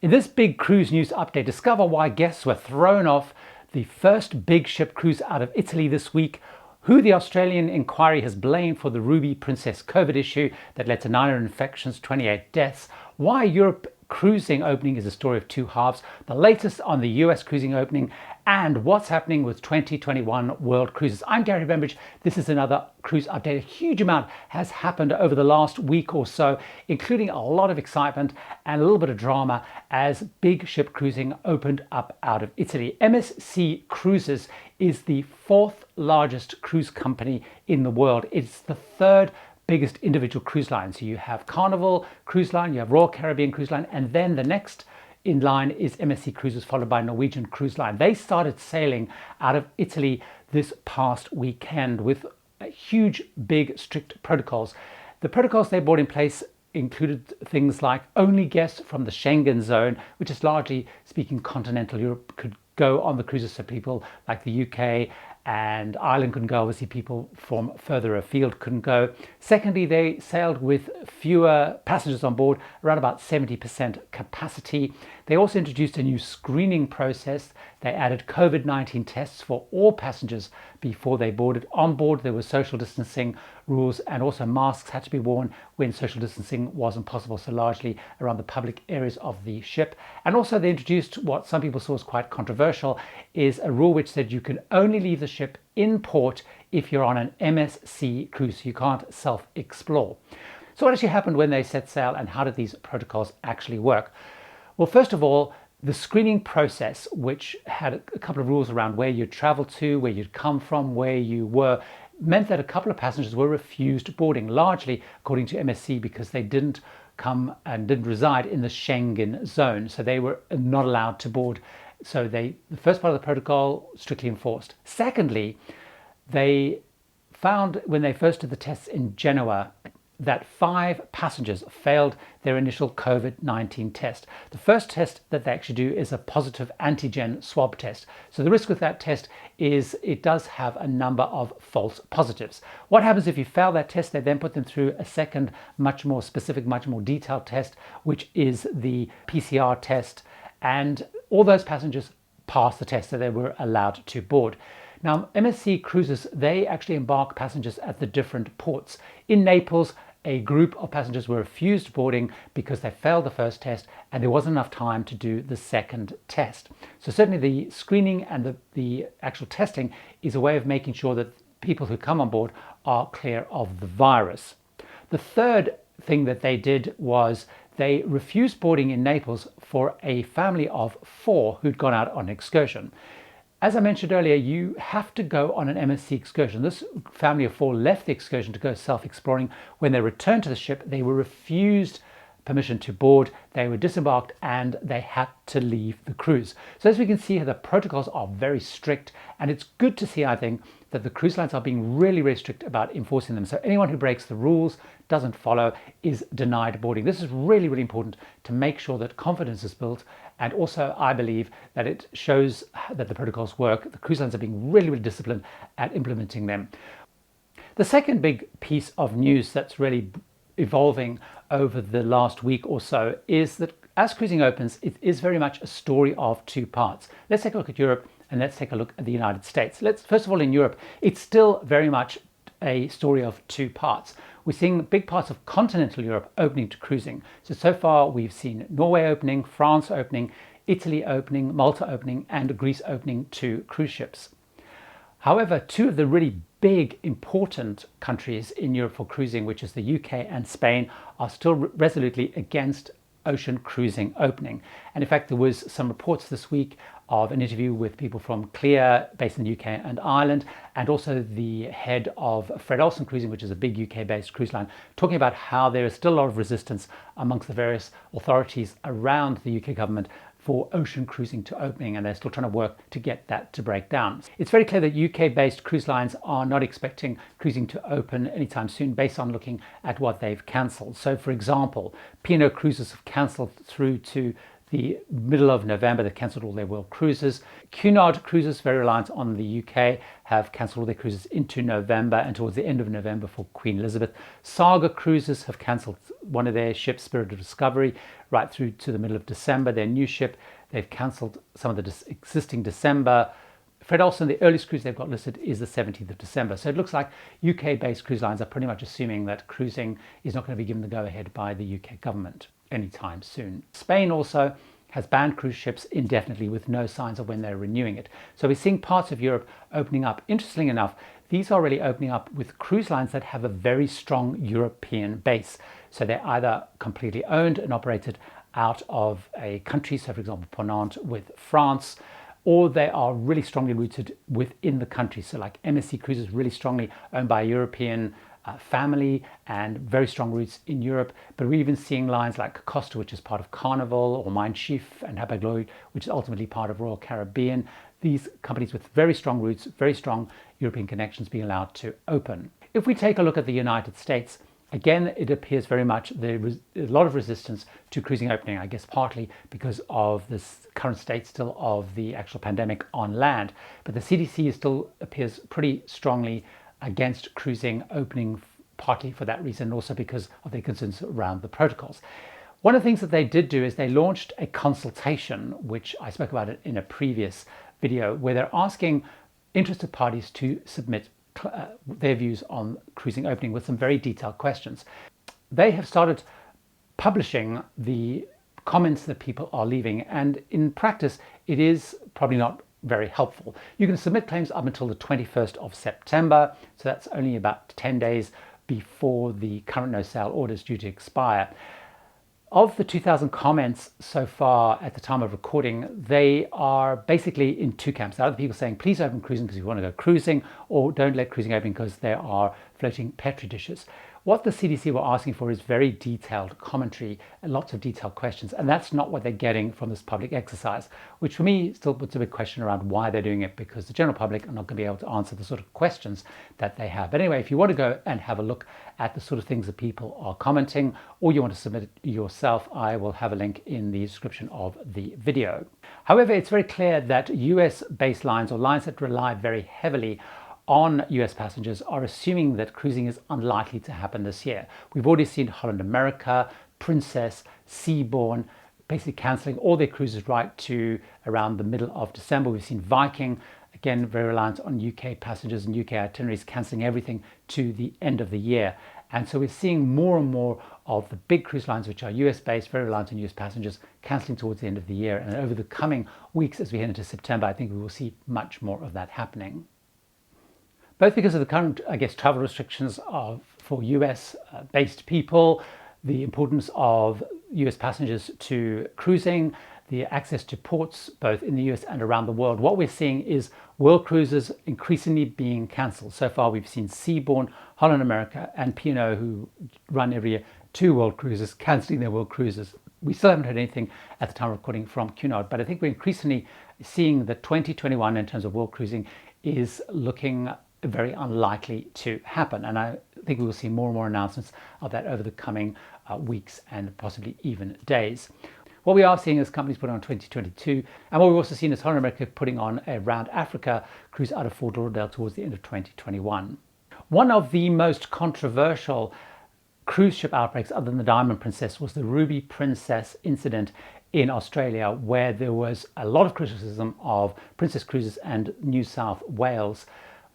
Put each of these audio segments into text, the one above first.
In this big cruise news update, discover why guests were thrown off the first big ship cruise out of Italy this week, who the Australian inquiry has blamed for the Ruby Princess COVID issue that led to 900 infections, 28 deaths, why Europe cruising opening is a story of two halves, the latest on the US cruising opening, and what's happening with 2021 World Cruises. I'm Gary Bembridge. This is another cruise update. A huge amount has happened over the last week or so, including a lot of excitement and a little bit of drama as big ship cruising opened up out of Italy. MSC Cruises is the fourth largest cruise company in the world. It's the third biggest individual cruise line. So you have Carnival Cruise Line, you have Royal Caribbean Cruise Line, and then the next in line is MSC Cruises, followed by Norwegian Cruise Line. They started sailing out of Italy this past weekend with huge, big, strict protocols. The protocols they brought in place included things like only guests from the Schengen zone, which is largely speaking continental Europe, could go on the cruises. So people like the UK and Ireland couldn't go. Obviously people from further afield couldn't go. Secondly, they sailed with fewer passengers on board, around about 70% capacity. They also introduced a new screening process. They added COVID-19 tests for all passengers before they boarded. On board there were social distancing rules, and also masks had to be worn when social distancing wasn't possible, so largely around the public areas of the ship. And also they introduced what some people saw as quite controversial, is a rule which said you can only leave the ship in port if you're on an MSC cruise. You can't self-explore. So what actually happened when they set sail, and how did these protocols actually work? Well, first of all, the screening process, which had a couple of rules around where you'd travel to, where you'd come from, where you were, meant that a couple of passengers were refused boarding, largely according to MSC because they didn't come and didn't reside in the Schengen zone. So they were not allowed to board. So the first part of the protocol strictly enforced. Secondly, they found when they first did the tests in Genoa that 5 passengers failed their initial COVID-19 test. The first test that they actually do is a positive antigen swab test. So the risk with that test is it does have a number of false positives. What happens if you fail that test? They then put them through a second, much more specific, much more detailed test, which is the PCR test. And all those passengers passed the test, so they were allowed to board. Now, MSC Cruises, they actually embark passengers at the different ports. In Naples, a group of passengers were refused boarding because they failed the first test and there wasn't enough time to do the second test. So certainly the screening and the actual testing is a way of making sure that people who come on board are clear of the virus. The third thing that they did was they refused boarding in Naples for a family of 4 who'd gone out on an excursion. As I mentioned earlier, you have to go on an MSC excursion. This family of 4 left the excursion to go self-exploring. When they returned to the ship, they were refused permission to board. They were disembarked and they had to leave the cruise. So as we can see here, the protocols are very strict, and it's good to see, I think, that the cruise lines are being really, really strict about enforcing them. So anyone who breaks the rules, doesn't follow, is denied boarding. This is really, really important to make sure that confidence is built. And also, I believe that it shows that the protocols work. The cruise lines are being really, really disciplined at implementing them. The second big piece of news that's really evolving over the last week or so is that as cruising opens, it is very much a story of 2 parts. Let's take a look at Europe and let's take a look at the United States. First of all, in Europe, it's still very much a story of 2 parts. We're seeing big parts of continental Europe opening to cruising. So far we've seen Norway opening, France opening, Italy opening, Malta opening, and Greece opening to cruise ships. However, 2 of the really big, important countries in Europe for cruising, which is the UK and Spain, are still resolutely against ocean cruising opening. And in fact, there was some reports this week of an interview with people from Clear, based in the UK and Ireland, and also the head of Fred Olsen Cruising, which is a big UK-based cruise line, talking about how there is still a lot of resistance amongst the various authorities around the UK government for ocean cruising to opening, and they're still trying to work to get that to break down. It's very clear that UK-based cruise lines are not expecting cruising to open anytime soon based on looking at what they've cancelled. So for example, P&O Cruises have cancelled through to the middle of November, they cancelled all their world cruises. Cunard Cruises, very reliant on the UK, have cancelled all their cruises into November and towards the end of November for Queen Elizabeth. Saga Cruises have cancelled one of their ships, Spirit of Discovery, right through to the middle of December. Their new ship, they've cancelled some of the existing December. Fred Olsen, the earliest cruise they've got listed is the 17th of December. So it looks like UK-based cruise lines are pretty much assuming that cruising is not going to be given the go-ahead by the UK government anytime soon. Spain also has banned cruise ships indefinitely with no signs of when they're renewing it. So we're seeing parts of Europe opening up. Interestingly enough, these are really opening up with cruise lines that have a very strong European base. So they're either completely owned and operated out of a country, so for example, Ponant with France, or they are really strongly rooted within the country. So like MSC Cruises, really strongly owned by a European family and very strong roots in Europe. But we're even seeing lines like Costa, which is part of Carnival, or Mein Schiff and Hapag-Lloyd, which is ultimately part of Royal Caribbean. These companies with very strong roots, very strong European connections being allowed to open. If we take a look at the United States, again, it appears very much there's a lot of resistance to cruising opening, I guess partly because of this current state still of the actual pandemic on land. But the CDC still appears pretty strongly against cruising opening, partly for that reason, also because of their concerns around the protocols. One of the things that they did do is they launched a consultation, which I spoke about it in a previous video, where they're asking interested parties to submit their views on cruising opening with some very detailed questions. They have started publishing the comments that people are leaving, and in practice it is probably not very helpful. You can submit claims up until the 21st of September, so that's only about 10 days before the current no sale order is due to expire. Of the 2,000 comments so far at the time of recording, they are basically in two camps. There are other people saying, please open cruising because you want to go cruising, or don't let cruising open because there are floating petri dishes. What the CDC were asking for is very detailed commentary and lots of detailed questions, and that's not what they're getting from this public exercise, which for me still puts a big question around why they're doing it, because the general public are not going to be able to answer the sort of questions that they have. But anyway, if you want to go and have a look at the sort of things that people are commenting, or you want to submit it yourself, I will have a link in the description of the video. However, it's very clear that US-based lines, or lines that rely very heavily on US passengers, are assuming that cruising is unlikely to happen this year. We've already seen Holland America, Princess, Seabourn basically cancelling all their cruises right to around the middle of December. We've seen Viking, again very reliant on UK passengers and UK itineraries, cancelling everything to the end of the year. And so we're seeing more and more of the big cruise lines, which are US based, very reliant on US passengers, cancelling towards the end of the year. And over the coming weeks as we head into September, I think we will see much more of that happening. Both because of the current, I guess, travel restrictions for US-based people, the importance of US passengers to cruising, the access to ports both in the US and around the world, what we're seeing is world cruises increasingly being cancelled. So far we've seen Seabourn, Holland America and P&O, who run every year 2 world cruises, cancelling their world cruises. We still haven't heard anything at the time of recording from Cunard, but I think we're increasingly seeing that 2021 in terms of world cruising is looking very unlikely to happen, and I think we will see more and more announcements of that over the coming weeks and possibly even days. What we are seeing is companies putting on 2022, and what we've also seen is Holland America putting on a round Africa cruise out of Fort Lauderdale towards the end of 2021. One of the most controversial cruise ship outbreaks other than the Diamond Princess was the Ruby Princess incident in Australia, where there was a lot of criticism of Princess Cruises and New South Wales.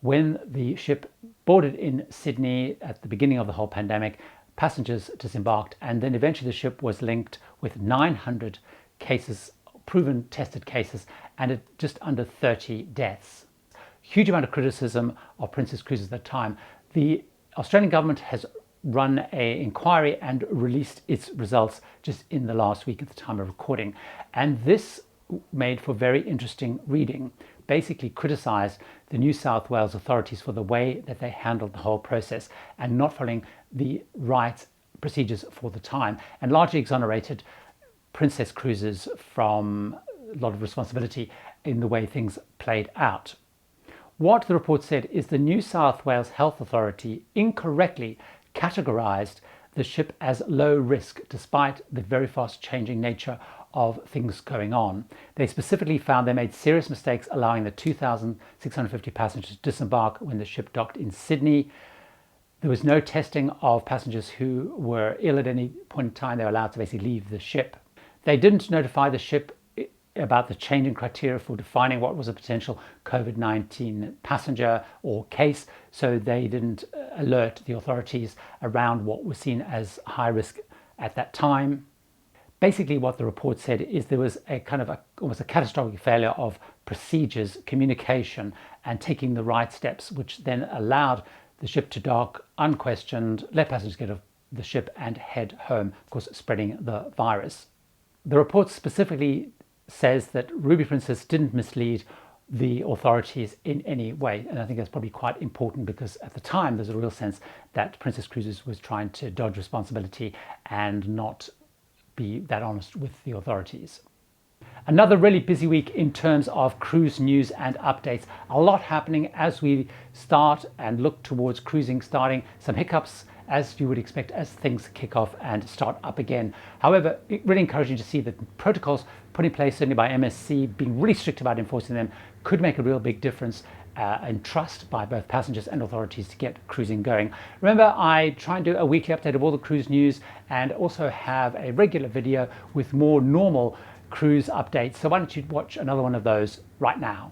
When the ship boarded in Sydney at the beginning of the whole pandemic, passengers disembarked, and then eventually the ship was linked with 900 cases, proven tested cases, and just under 30 deaths. Huge amount of criticism of Princess Cruises at the time. The Australian government has run an inquiry and released its results just in the last week at the time of recording, and this made for very interesting reading. Basically criticised the New South Wales authorities for the way that they handled the whole process and not following the right procedures for the time, and largely exonerated Princess Cruises from a lot of responsibility in the way things played out. What the report said is the New South Wales Health Authority incorrectly categorised the ship as low risk despite the very fast changing nature of things going on. They specifically found they made serious mistakes allowing the 2,650 passengers to disembark when the ship docked in Sydney. There was no testing of passengers who were ill at any point in time. They were allowed to basically leave the ship. They didn't notify the ship about the change in criteria for defining what was a potential COVID-19 passenger or case, so they didn't alert the authorities around what was seen as high risk at that time. Basically what the report said is there was a kind of almost a catastrophic failure of procedures, communication, and taking the right steps, which then allowed the ship to dock unquestioned, let passengers get off the ship and head home, of course spreading the virus. The report specifically says that Ruby Princess didn't mislead the authorities in any way, and I think that's probably quite important because at the time there's a real sense that Princess Cruises was trying to dodge responsibility and not be that honest with the authorities. Another really busy week in terms of cruise news and updates. A lot happening as we start and look towards cruising starting. Some hiccups as you would expect as things kick off and start up again. However, really encouraging to see that protocols put in place certainly by MSC, being really strict about enforcing them, could make a real big difference in trust by both passengers and authorities to get cruising going. Remember, I try and do a weekly update of all the cruise news and also have a regular video with more normal cruise updates. So why don't you watch another one of those right now?